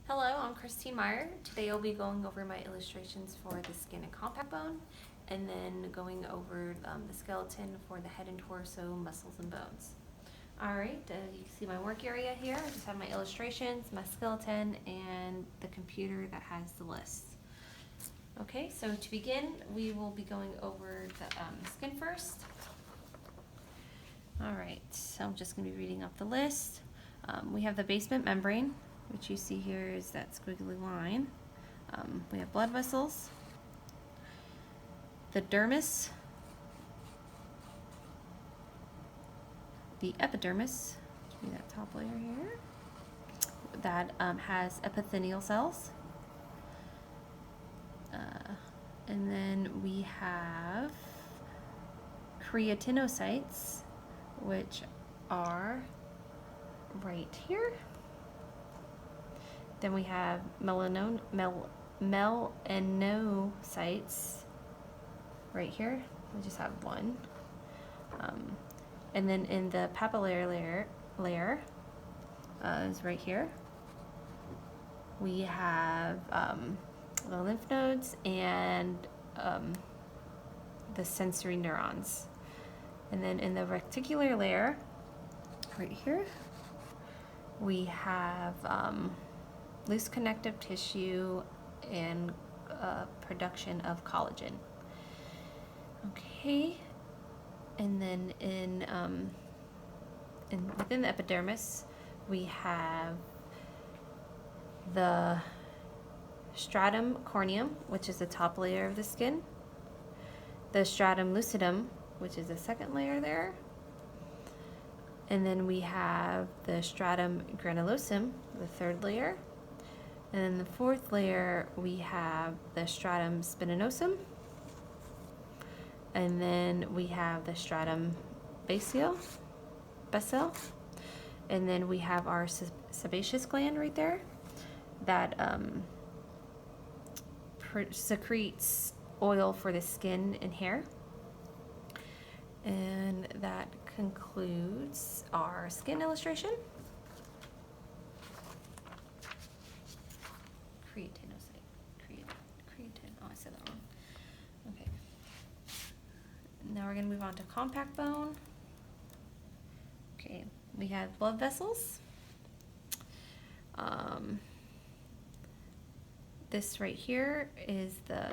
Hello, I'm Christine Meyer. Today I'll be going over my illustrations for the skin and compact bone, and then going over the skeleton for the head and torso, muscles, and bones. Alright, you can see my work area here. I just have my illustrations, my skeleton, and the computer that has the lists. Okay, so to begin, we will be going over the skin first. Alright, so I'm just going to be reading off the list. We have the basement membrane, which you see here is that squiggly line. We have blood vessels, the dermis, the epidermis, which would be that top layer here, that has epithelial cells. And then we have keratinocytes, which are right here. Then we have melanocytes right here. We just have one. And then in the papillary layer is right here. We have the lymph nodes and the sensory neurons. And then in the reticular layer, right here, we have loose connective tissue and production of collagen. Okay, and then within the epidermis, we have the stratum corneum, which is the top layer of the skin, the stratum lucidum, which is the second layer there, and then we have the stratum granulosum, the third layer, and then the fourth layer we have the stratum spinosum, and then we have the stratum basal, and then we have our sebaceous gland right there that secretes oil for the skin and hair. And that concludes our skin illustration. Creatine. Oh, I said that wrong. Okay. Now we're going to move on to compact bone. Okay, we have blood vessels. This right here is the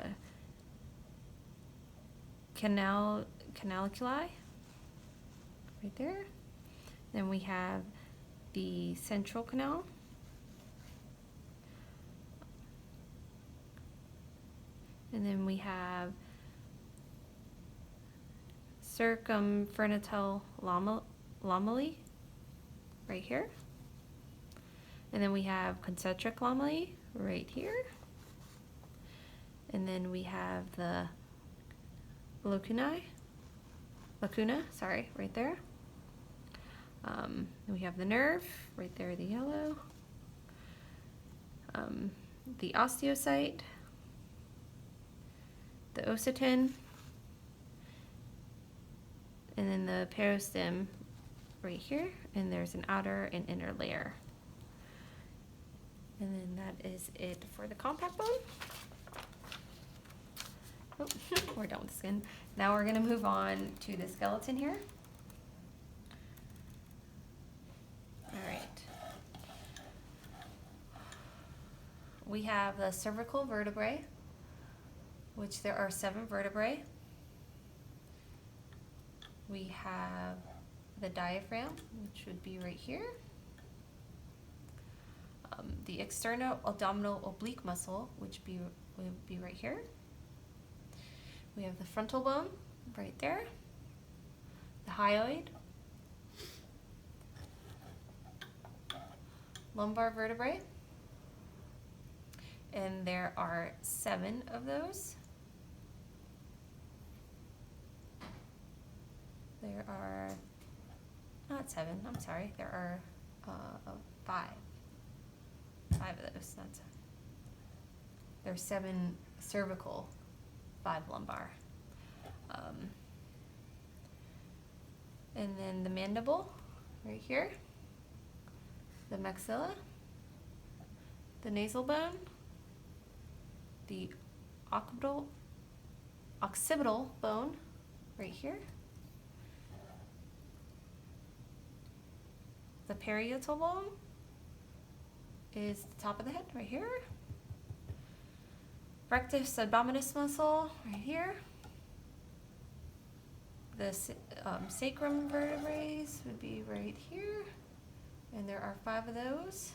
canaliculi, right there. Then we have the central canal. And then we have circumferential lamella right here. And then we have concentric lamella right here. And then we have the lacuna, right there. We have the nerve right there, the yellow. The osteocyte, the ostium, and then the peristome right here, and there's an outer and inner layer. And then that is it for the compact bone. Oh, we're done with the skin. Now we're going to move on to the skeleton here. All right. We have the cervical vertebrae, which there are 7 vertebrae. We have the diaphragm, which would be right here. The external abdominal oblique muscle, which would be right here. We have the frontal bone right there, the hyoid, lumbar vertebrae, and there are 7 of those. There are, not 7, I'm sorry, there are 5. 5 of those, not 7. There are 7 cervical, 5 lumbar. And then the mandible right here, the maxilla, the nasal bone, the occipital bone right here, the parietal bone is the top of the head right here, rectus abdominis muscle right here, the sacrum vertebrae would be right here, and there are 5 of those,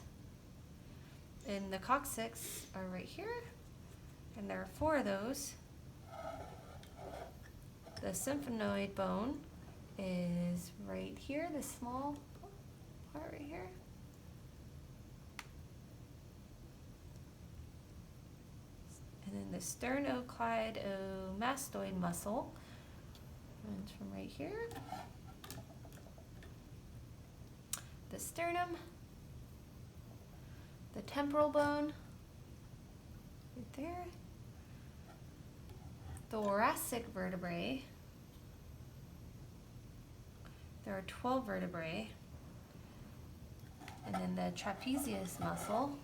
and the coccyx are right here, and there are 4 of those. The symphonoid bone is right here, this small part right here. And then the sternocleidomastoid muscle runs from right here. The sternum, the temporal bone, right there. Thoracic vertebrae. There are 12 vertebrae. And then the trapezius muscle,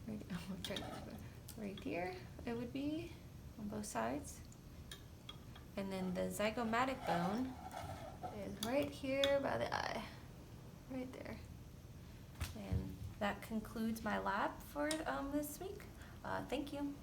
right here it would be on both sides. And then the zygomatic bone is right here by the eye, right there. And that concludes my lab for this week. Thank you.